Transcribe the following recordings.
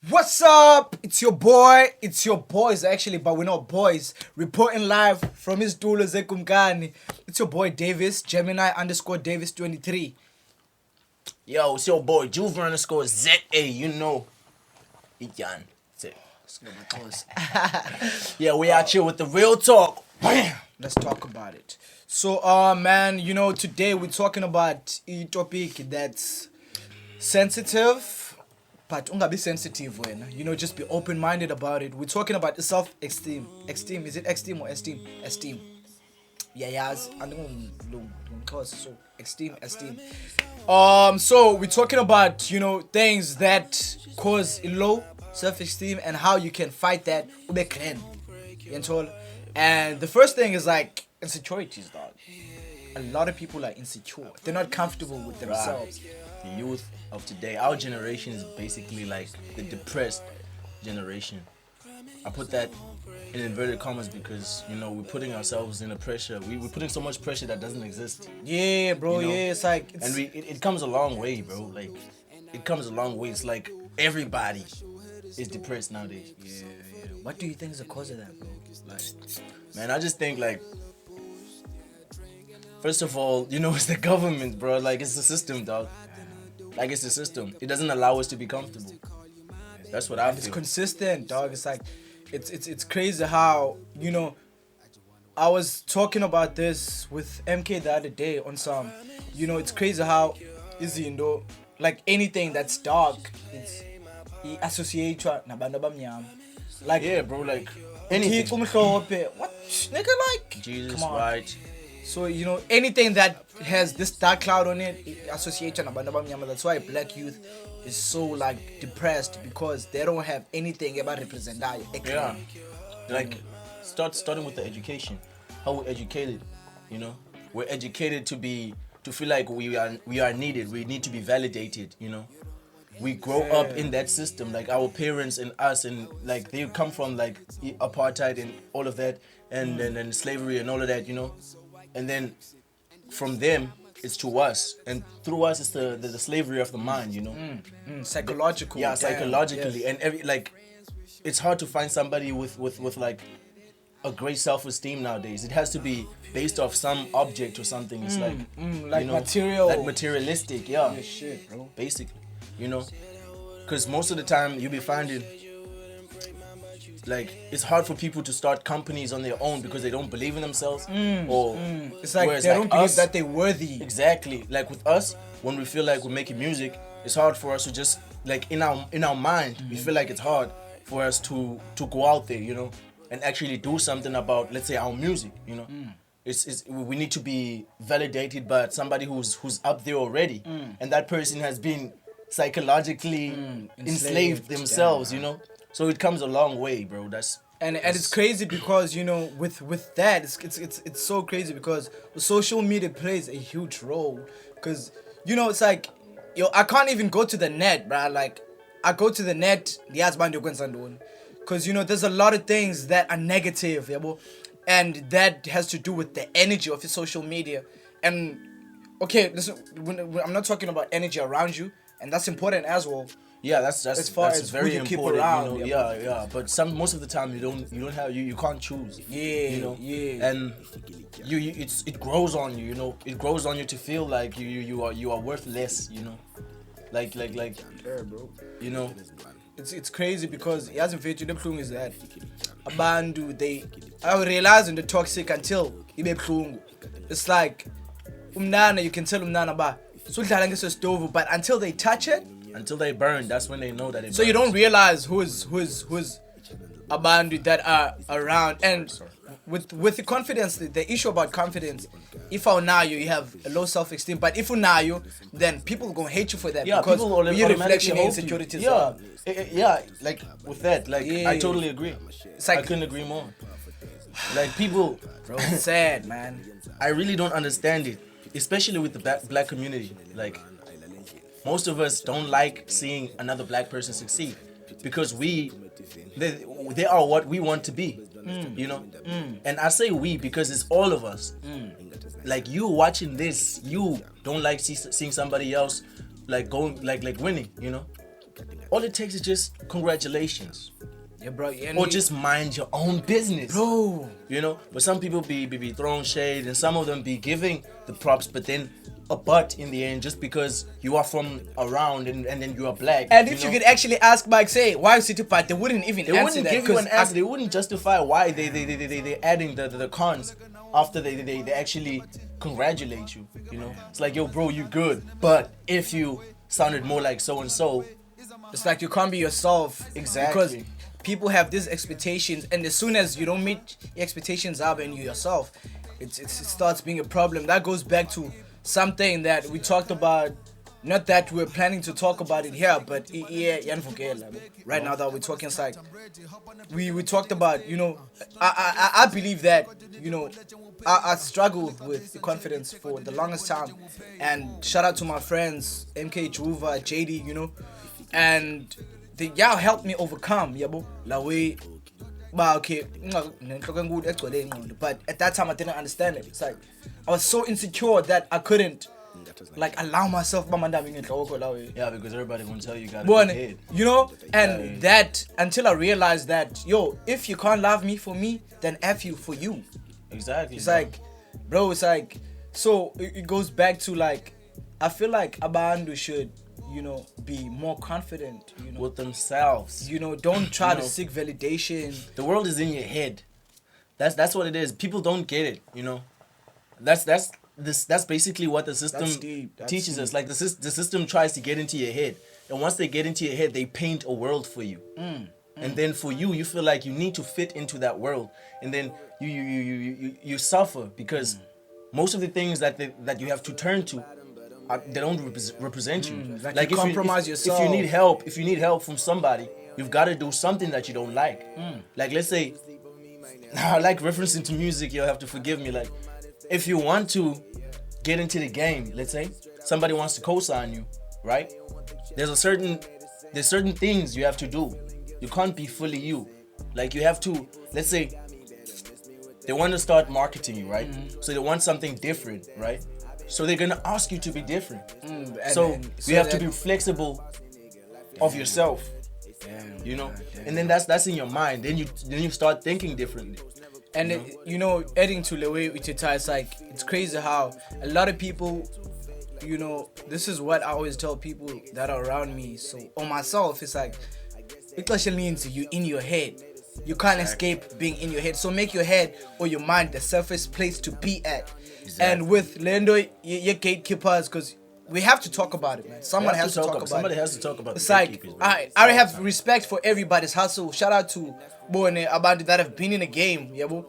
What's up? It's your boy. It's your boys actually, but we're not boys. Reporting live from his JuverZA Davis. It's your boy Davis, Gemini_Davis23. Yo, it's your boy Juver_ZA, you know. iDyan. Yeah, we out here with the real talk. Bam! Let's talk about it. So, man, today we're talking about a topic that's sensitive, but ungabi sensitive when, just be open-minded about it. We're talking about self-esteem. Esteem, is it esteem or esteem? Esteem. Yeah, I don't know, so esteem. So we're talking about, things that cause low self-esteem and how you can fight that. And the first thing is like insecurities, dog. A lot of people are insecure. They're not comfortable with themselves. The youth of today, our generation is basically like the depressed generation. I put that in inverted commas because, we're putting ourselves in a pressure. We're putting so much pressure that doesn't exist. Yeah, bro, it's like... And it comes a long way, bro. Like, it comes a long way. It's like everybody is depressed nowadays. Yeah. What do you think is the cause of that, bro? Like, man, I just think like, first of all, it's the government, bro. Like, it's the system, dog. Like, it's the system. It doesn't allow us to be comfortable. That's what I feel. It's consistent, dog. It's like, it's crazy how, I was talking about this with MK the other day on some, it's crazy how, like anything that's dark, it's associated nabantu abamnyama. Like, yeah, bro, like anything. What? Nigga, like, Jesus, come on. right? So, anything that has this dark cloud on it, associated nabantu abamnyama. That's why black youth is so like depressed because they don't have anything about representayo. Yeah. Like, starting with the education. How we're educated, We're educated to feel like we are needed. We need to be validated, We grow up in that system, like our parents and us, and like they come from like apartheid and all of that, and then slavery and all of that, And then from them it's to us, and through us it's the slavery of the mind, Psychological. Yeah, psychologically, yes. And it's hard to find somebody with like a great self-esteem nowadays. It has to be based off some object or something. It's like material, like materialistic. Yeah, shit, bro. Basically, because most of the time you be finding like it's hard for people to start companies on their own because they don't believe in themselves, or it's like they don't believe that they're worthy. Exactly. Like with us, when we feel like we're making music, it's hard for us to just like in our mind, we feel like it's hard for us to go out there, and actually do something about, let's say, our music, we need to be validated by somebody who's up there already, and that person has been psychologically enslaved themselves, So it comes a long way, bro. And it's crazy because with that it's so crazy because social media plays a huge role because it's like I can't even go to the net, bro. Like I go to the net, because there's a lot of things that are negative, and that has to do with the energy of your social media. And okay, listen, I'm not talking about energy around you, and that's important as well. Yeah, that's as far that's as very who you keep important. around, Yeah. But most of the time you can't choose. Yeah. And it grows on you. It grows on you to feel like you are worth less. Like Yeah, bro. It's crazy because yazi mfethu lebhlungu is that abantu they realize the toxic until ibe bhlungu. It's like umnana, you can tell umnana ba sudlala ngeso stove, but until they touch it, until they burn, that's when they know that it so burns. You don't realize who's abantu that are around. And with the confidence, the issue about confidence, if you have a low self-esteem, but if you then people are gonna hate you for that, because you're reflection insecurities. Yeah, like with that, like I totally agree. I couldn't agree more. Like people, bro, it's sad, man. I really don't understand it, especially with the black community. Like most of us don't like seeing another black person succeed because they are what we want to be, And I say we because it's all of us. Like you watching this, you don't like seeing somebody else like going like winning, all it takes is just congratulations. Yeah, bro. And Or just mind your own business. bro. You know, but some people be throwing shade, and some of them be giving the props, but then a butt in the end just because you are from around and then you are black. And if you could actually ask Mike, say, why City Part, they wouldn't even they answer wouldn't that. give you an 'cause answer. They wouldn't justify why they adding the cons after they actually congratulate you. You know, it's like, yo, bro, you good, but if you sounded more like so and so, it's like you can't be yourself. Exactly. Because people have these expectations, and as soon as you don't meet your expectations up and you yourself, it starts being a problem. That goes back to something that we talked about. Not that we're planning to talk about it here, but right now that we're talking, it's like we talked about, you know, I believe that, you know, I struggled with the confidence for the longest time, and shout out to my friends MK, Juva, JD, you know, and y'all helped me overcome, yabo, la way. But okay, but at that time I didn't understand it. It's like I was so insecure that I couldn't like allow myself. yeah, because everybody gonna tell you got a But, big head. you know, and that until I realized that, yo, if you can't love me for me, then F you for you. Exactly. It's like, bro, it's like, so it goes back to like, I feel like Abandu should, you know, be more confident, you know, with themselves. you know, don't try You to know. seek validation. The world is in your head. That's what it is. People don't get it, you know. That's basically what the system That's deep. That's teaches deep. us. Like the system tries to get into your head, and once they get into your head, they paint a world for you. And then for you feel like you need to fit into that world, and then you suffer because most of the things that you have to turn to, they don't represent you. Like you compromise yourself. If you need help from somebody, you've got to do something that you don't like. Like let's say, I like referencing to music. You'll have to forgive me. Like, if you want to get into the game, let's say somebody wants to co-sign you, right? There's certain things you have to do. You can't be fully you. Like you have to, let's say they want to start marketing you, right? So they want something different, right? So they're gonna ask you to be different. So you have to be flexible of yourself. You know, and then that's in your mind. Then you start thinking differently. And you know, adding to the way Uchita, it's like, it's crazy how a lot of people, you know, this is what I always tell people that are around me. So on myself, it's like, it actually means you in your head. You can't escape being in your head. So make your head or your mind the safest place to be at. And with Lendo, your gatekeepers, because we have to talk about it, man. Somebody has to talk about it. Somebody has to talk about It's the like, gatekeepers, bro. I have respect for everybody's hustle. Shout out to Boone about that have been in the game, yeah, bro.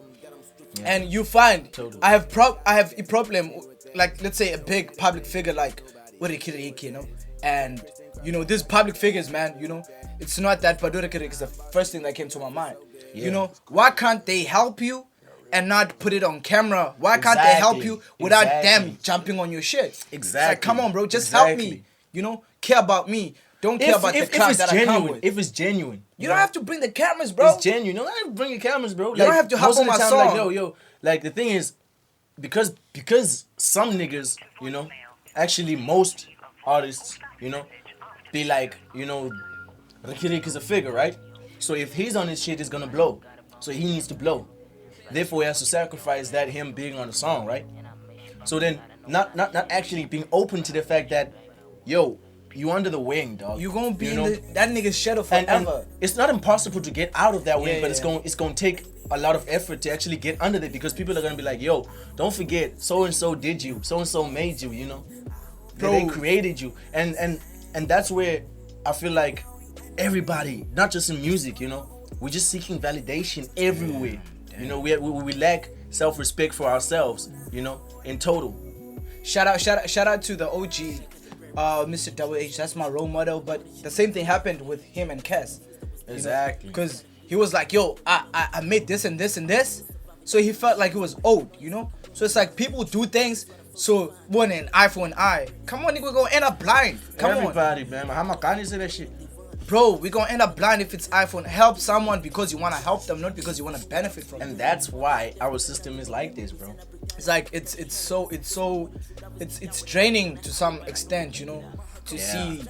And you find Totally. I have a problem, like let's say a big public figure like Qhiya, you know, and you know these public figures, man, you know, it's not that, but Qhiya is the first thing that came to my mind. You know, why can't they help you and not put it on camera? Why can't they help you without them jumping on your shit? It's like, come on, bro, just help me. You know, care about me. Don't care about the crowd that I come with. If it's genuine, You don't have to bring the cameras, bro. it's genuine. You don't have to bring your cameras, bro. You don't have to hop most of on the my time, song. Like, yo, like the thing is, because some niggas, you know, actually most artists, you know, be like, you know, Rikirik is a figure, right? So if he's on his shit, it's gonna blow. So he needs to blow. Therefore, he has to sacrifice that him being on the song, right? So then, not actually being open to the fact that, yo, you under the wing, dog. You gonna be know? in that nigga's shadow And forever. it's not impossible to get out of that wing, Yeah, but yeah. it's going to take a lot of effort to actually get under it, because people are going to be like, yo, don't forget, so and so did you, so and so made you, you know, they created you, and that's where I feel like everybody, not just in music, you know, we're just seeking validation everywhere. You know, we lack self-respect for ourselves, you know, in total. Shout out to the OG, Mr. Double H. That's my role model. But the same thing happened with him and Kes. Exactly. Because he was like, yo, I made this and this and this. So he felt like he was old, you know? So it's like people do things. So one an eye for an eye. Come on, nigga, we're gonna end up blind. Come Everybody, man. How much can you say that shit? Bro, we're gonna end up blind if it's iPhone. Help someone because you wanna help them, not because you wanna benefit from them. And that's why our system is like this, bro. It's like it's draining to some extent, you know, to see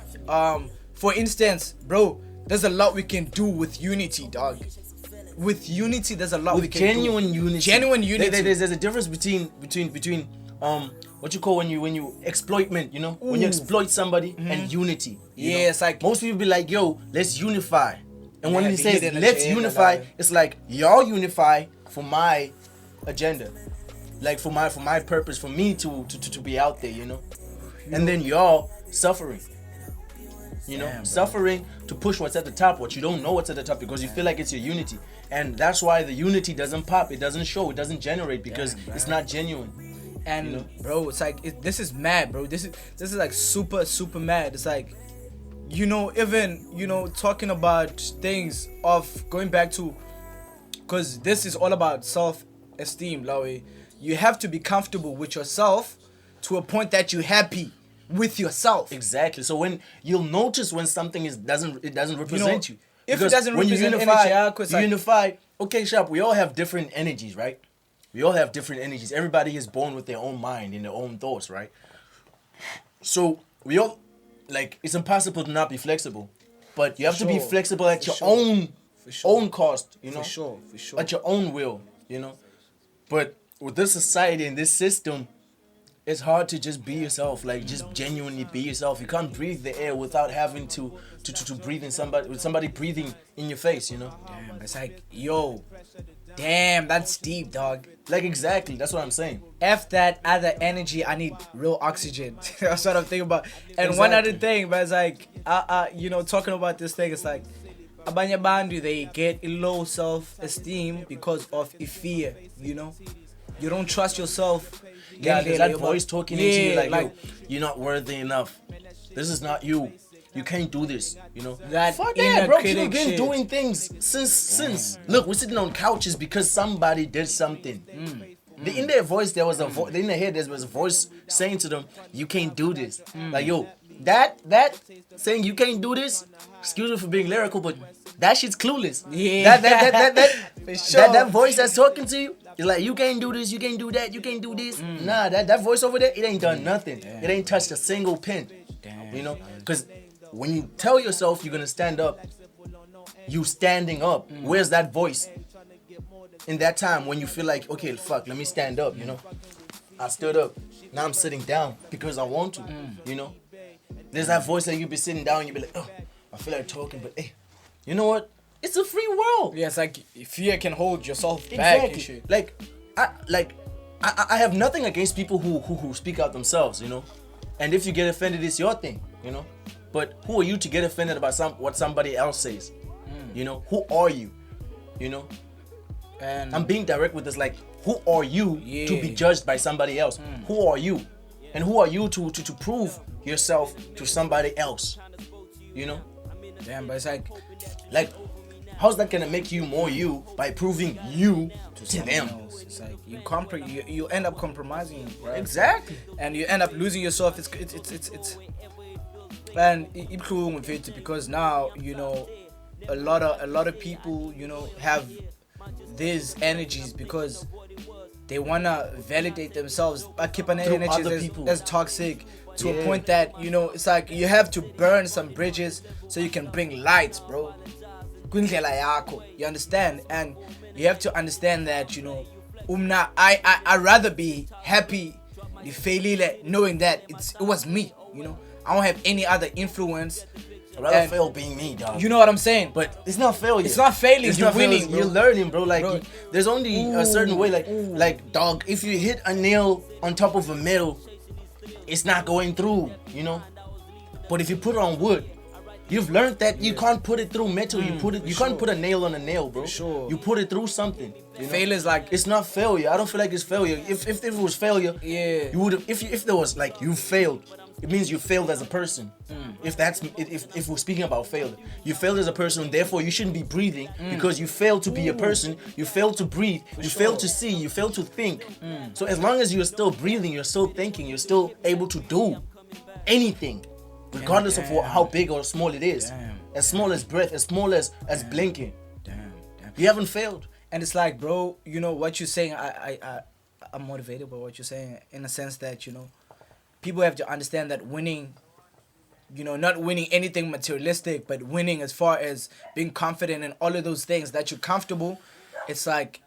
for instance, bro, there's a lot we can do with unity, dog. With unity, there's a lot we can genuine do. unity. Genuine unity. There's a difference between what you call when you exploitment, you know, when you exploit somebody and unity. Yeah, it's like most people be like, yo, let's unify. And when Yeah, he be says hidden let's agenda, unify, like- it's like y'all unify for my agenda, like for my purpose, for me to be out there, you know. And then y'all suffering, you know, Damn, bro. suffering to push what's at the top, what you don't know what's at the top, because you feel like it's your unity, and that's why the unity doesn't pop, it doesn't show, it doesn't generate, because it's not genuine. And you know? bro, it's like this is mad, bro. This is like super mad. It's like, you know, even, you know, talking about things of going back to, because this is all about self-esteem, Lawe. You have to be comfortable with yourself to a point that you're happy with yourself. Exactly. So when you'll notice when something doesn't represent you. If it Because doesn't when represent you unify, energy, it's like- unify. Okay, Sharp. We all have different energies, right? We all have different energies. Everybody is born with their own mind and their own thoughts, right? So we all, like, it's impossible to not be flexible, but you have to be sure. flexible at For your sure. own cost, you know. For sure. At your own will, you know. But with this society and this system, it's hard to just be yourself, like just genuinely be yourself. You can't breathe the air without having to breathe in somebody, with somebody breathing in your face, you know. Damn, it's like, yo, damn, that's deep, dog. Like exactly, that's what I'm saying. F that other energy, I need real oxygen. That's what I'm thinking about. And one other thing, but it's like, you know, talking about this thing, it's like, abanye bandu, they get a low self-esteem because of a fear, you know. You don't trust yourself. Yeah, there's that voice talking into you like, yo, like you're not worthy enough. This is not you. You can't do this, you know. That Fuck inner that, bro. critic People been shit. doing things since. Look, we're sitting on couches because somebody did something. In their voice, there was a voice. In their head, there was a voice saying to them, "You can't do this." Like, yo, that saying you can't do this. Excuse me for being lyrical, but that shit's clueless. Yeah. For sure. That voice that's talking to you. It's like, you can't do this, you can't do that, you can't do this. Nah, that voice over there, it ain't done nothing. It ain't touched a single pin. You know? Because when you tell yourself you're going to stand up, you standing up. Where's that voice? In that time when you feel like, okay, fuck, let me stand up, you know? I stood up. Now I'm sitting down because I want to, you know? There's that voice that you be sitting down and you be like, oh, I feel like talking, but hey, you know what? It's a free world. Yeah, it's like fear can hold yourself back and Exactly. shit. I have nothing against people who speak out themselves, you know. And if you get offended, it's your thing, you know. But who are you to get offended about what somebody else says? You know, who are you? You know, And I'm being direct with this. Like, who are you to be Yeah. judged by somebody else? Who are you? And who are you to prove yourself to somebody else? You know, damn, but it's like like, how's that gonna make you more you by proving you to someone them? else. It's like you end up compromising, right? Exactly. And you end up losing yourself. It's and ibuhlungu mfethu, because now, you know, a lot of people, you know, have these energies because they wanna validate themselves. I keep an Through energy other people. as toxic to a Yeah. point that, you know, it's like you have to burn some bridges so you can bring lights, bro. Kwindlela yakho, you understand? And you have to understand that, you know, I rather be happy failure knowing that it was me, you know. I don't have any other influence. I'd rather And- fail being me, dog. You know what I'm saying? But it's not failure. It's not failing, It's you're not failure. winning, bro. You're learning, bro. Like, Bro. there's only a certain way. Like, dog, if you hit a nail on top of a metal, it's not going through, you know. But if you put it on wood, you've learned that you can't put it through metal. You can't put a nail on a nail, bro. Sure. You put it through something. You know? Failure is like, It's not failure. I don't feel like it's failure. If it was failure, Yeah. you would have. If there was like you failed, it means you failed as a person. If we're speaking about failure, you failed as a person. Therefore, you shouldn't be breathing because you failed to be a person. You failed to breathe. You failed to see. You failed to think. So as long as you're still breathing, you're still thinking. You're still able to do anything, regardless of how big or small it is. Damn. As small as breath, as small as blinking. damn. You haven't failed. And it's like, bro, you know what you're saying. I'm motivated by what you're saying in a sense that, you know, people have to understand that winning you know, not winning anything materialistic, but winning as far as being confident in all of those things that you're comfortable. It's like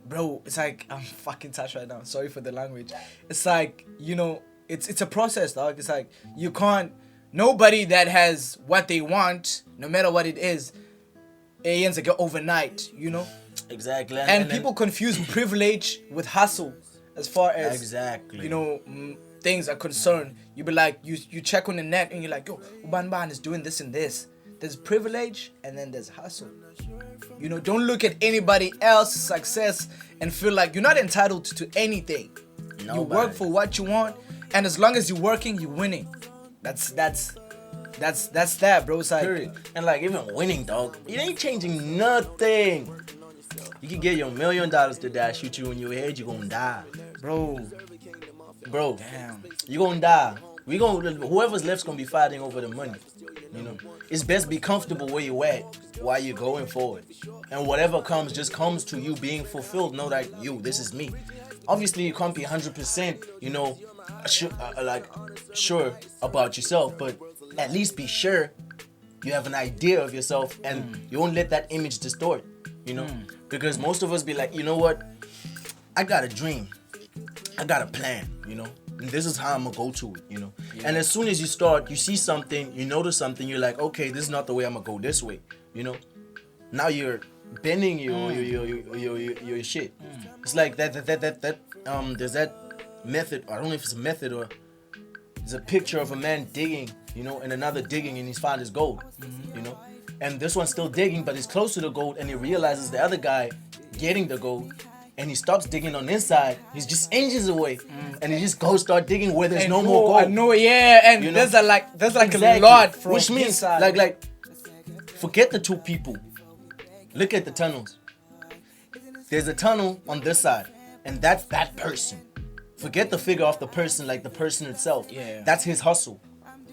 bro. It's like I'm fucking touched right now. Sorry for the language. It's like, you know, it's a process, dog. It's like you can't. Nobody that has what they want, no matter what it is, it ends like overnight. You know. Exactly. And people confuse privilege with hustle, as far as exactly, you know, things are concerned. You be like, you check on the net and you're like, yo, Uban is doing this and this. There's privilege and then there's hustle. You know, don't look at anybody else's success and feel like you're not entitled to anything. Nobody. You work for what you want, and as long as you're working, you're winning. That's that, bro. It's like, period. And like, even winning, dog, it ain't changing nothing. You can get your $1 million to die, shoot you in your head, you gonna die, bro. Damn, you gonna die. Whoever's left's gonna be fighting over the money. You know, it's best be comfortable where you at while you're going forward, and whatever comes just comes to you being fulfilled. Know that this is me. Obviously, you can't be 100%, you know, sure about yourself, but at least be sure you have an idea of yourself, and you won't let that image distort. You know, because most of us be like, you know what, I got a dream, I got a plan, you know, and this is how I'm gonna go to it, you know. Yeah. And as soon as you start, you see something, you notice something, you're like, okay, this is not the way I'm gonna go this way, you know. Now you're bending your shit. It's like that there's that method, I don't know if it's a method or it's a picture of a man digging, you know, and another digging, and he's found his gold, you know. And this one's still digging, but he's close to the gold, and he realizes the other guy getting the gold, and he stops digging on this side. He's just inches away, and he just goes start digging where there's no more gold. I know, yeah, and you know? there's exactly. A lot from which means inside. like forget the two people. Look at the tunnels. There's a tunnel on this side, and that's that person. Forget the figure of the person, like the person itself. Yeah, that's his hustle.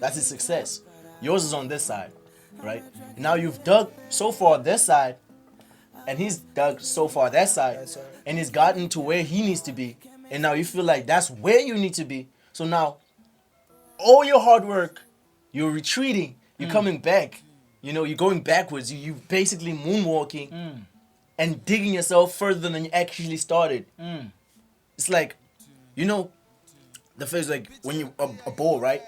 That's his success. Yours is on this side. Right? Now you've dug so far this side, and he's dug so far that side, and he's gotten to where he needs to be, and now you feel like that's where you need to be. So now, all your hard work, you're retreating, you're coming back, you know, you're going backwards, you basically moonwalking and digging yourself further than you actually started. It's like, you know, the phase like when you a ball, right?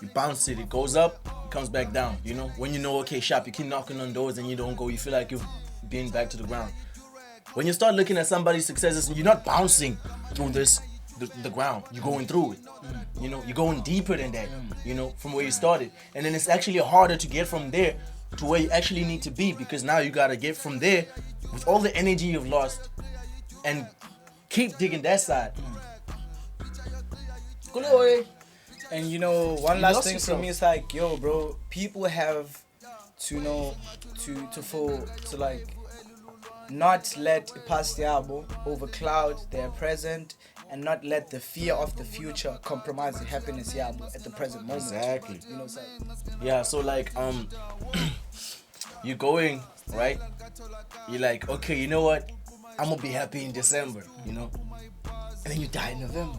You bounce it, it goes up, it comes back down, you know? When you know, okay, sharp, you keep knocking on doors and you don't go, you feel like you're being back to the ground. When you start looking at somebody's successes, you're not bouncing through the ground, you're going through it. You know, you're going deeper than that, you know, from where you started. And then it's actually harder to get from there to where you actually need to be, because now you gotta get from there with all the energy you've lost and keep digging that side. And you know, one last thing for me is like, yo, bro, people have to know to like not let past yabo overcloud their present, and not let the fear of the future compromise the happiness yabo at the present moment. Exactly. You know, so yeah, so like you're going, right? You're like, okay, you know what? I'm gonna be happy in December, you know? And then you die in November.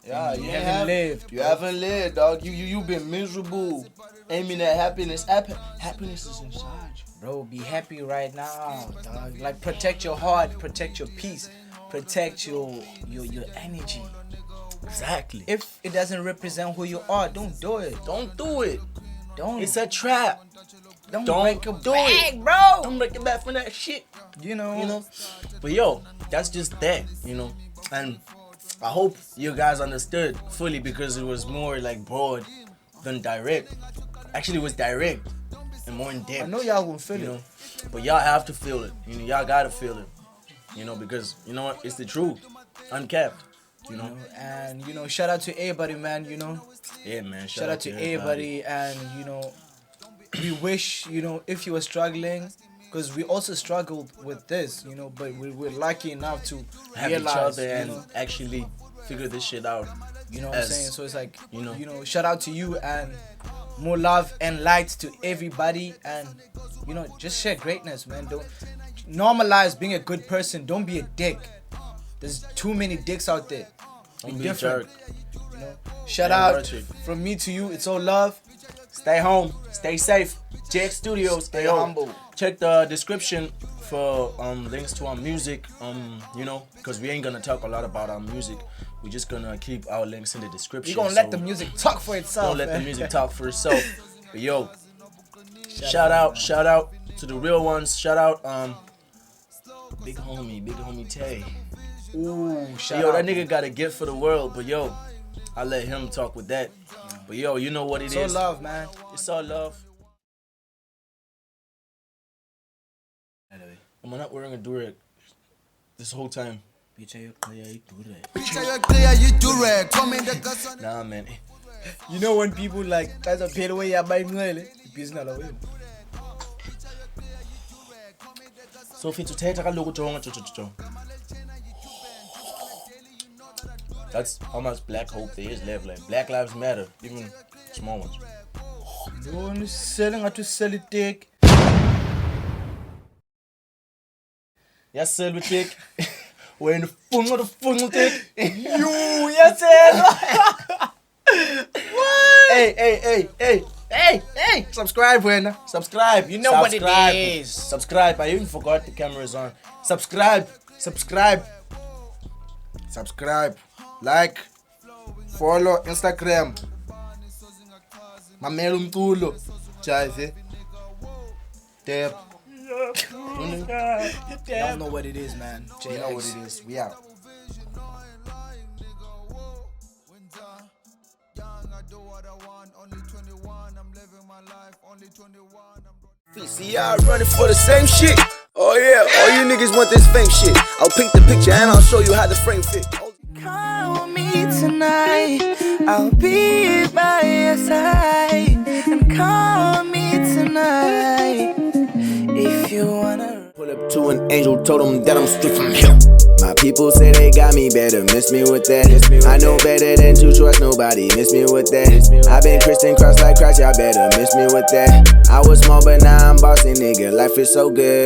Yeah, you haven't lived. You haven't lived, dog. You've been miserable, aiming at happiness. Happiness is inside you. Bro, be happy right now, dog. Like, protect your heart, protect your peace, protect your energy. Exactly. If it doesn't represent who you are, don't do it. Don't do it. Don't. It's a trap. Don't break your do back, it, bro. Don't break your back for that shit. You know. But yo, that's just that, you know. And I hope you guys understood fully, because it was more like broad than direct. Actually, it was direct and more in depth. I know y'all gonna feel it, but y'all have to feel it. You know, y'all gotta feel it. You know, because you know what? It's the truth, uncapped. You know, and you know, shout out to everybody, man. You know. Yeah, man. Shout out to everybody, and you know, we wish, you know, if you were struggling, because we also struggled with this, you know, but we're lucky enough to have realize, each other and actually figure this shit out. You know what I'm saying? So it's like, you know, shout out to you, and more love and light to everybody, and you know, just share greatness, man. Don't normalize being a good person. Don't be a dick. There's too many dicks out there. Don't be a jerk. You know, shout Yeah, out virtually. from me to you. It's all love. Stay home, stay safe. JX Studios, Stay yo, humble. Check the description for links to our music. You know, because we ain't gonna talk a lot about our music. We're just gonna keep our links in the description. We're gonna let the music talk for itself. Don't let the man. music talk for itself. But yo, shout out to the real ones. Shout out big homie Tay. Ooh, shout Yo, out. that nigga got a gift for the world, but yo, I let him talk with that. But yo, you know what it It's is. all love, man. It's all love. Am I not wearing a Durag this whole time? Nah, man. You know when people like try to pay away your buying business away. So if it's a take a look at that's how much black hope there is left. Like Black Lives Matter, even small ones. No one is selling how to sell it take. Yes, sell with take. We're in the full take. You, yes, what? Hey, subscribe, when subscribe. You know what it Subscribe. is. Subscribe. I even forgot the camera is on. Subscribe. Like, follow Instagram. Mamelo umculo. Jive. Tap. Y'all know what it is, man. You know what it is. We out. CR running for the same shit. Oh yeah, all you niggas want this fame shit. I'll paint the picture and I'll show you how the frame fit. Call me tonight, I'll be by your side. And call me tonight if you wanna. Pull up to an angel, told him that I'm straight from hell. My people say they got me better, miss me with that. I know better than to trust nobody, miss me with that. I've been Christian cross like Christ, y'all better miss me with that. I was small but now I'm bossy, nigga, life is so good.